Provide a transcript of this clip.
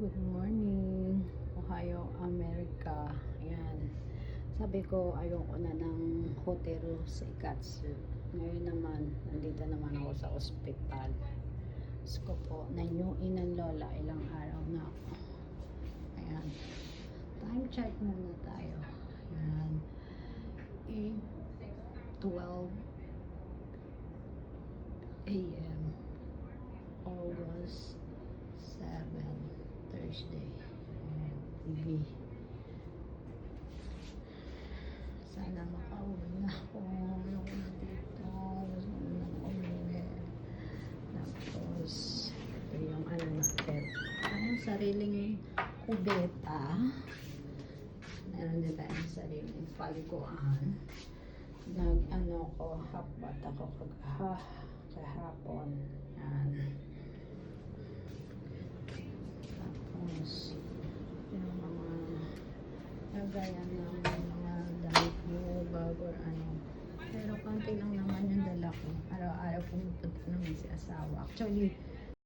Good morning, Ohio, America. Ayan. Sabi ko, ayoko na ng hotel sa Ikatsu. Ngayon naman, nandito naman ako sa ospital. Gusto ko po, nanyuin ng lola, ilang araw na ako. Ayan. Time check muna tayo. Ayan. 8:12 a.m. August 7, Thursday. TV. Sana makauwi na ako. Ayoko na dito. Gusto ko na umuwi. Tapos, ito yung ano natin. Ang sariling kubeta. Meron din tayong sariling paliguan. Nag-ano ko, hapbat ako kahapon. Yan. Tapos, yung mga lagayan ng mga damit mo, bag or ano. Pero konti lang naman yung dala ko. Araw-araw pumupunta naman si asawa. Actually,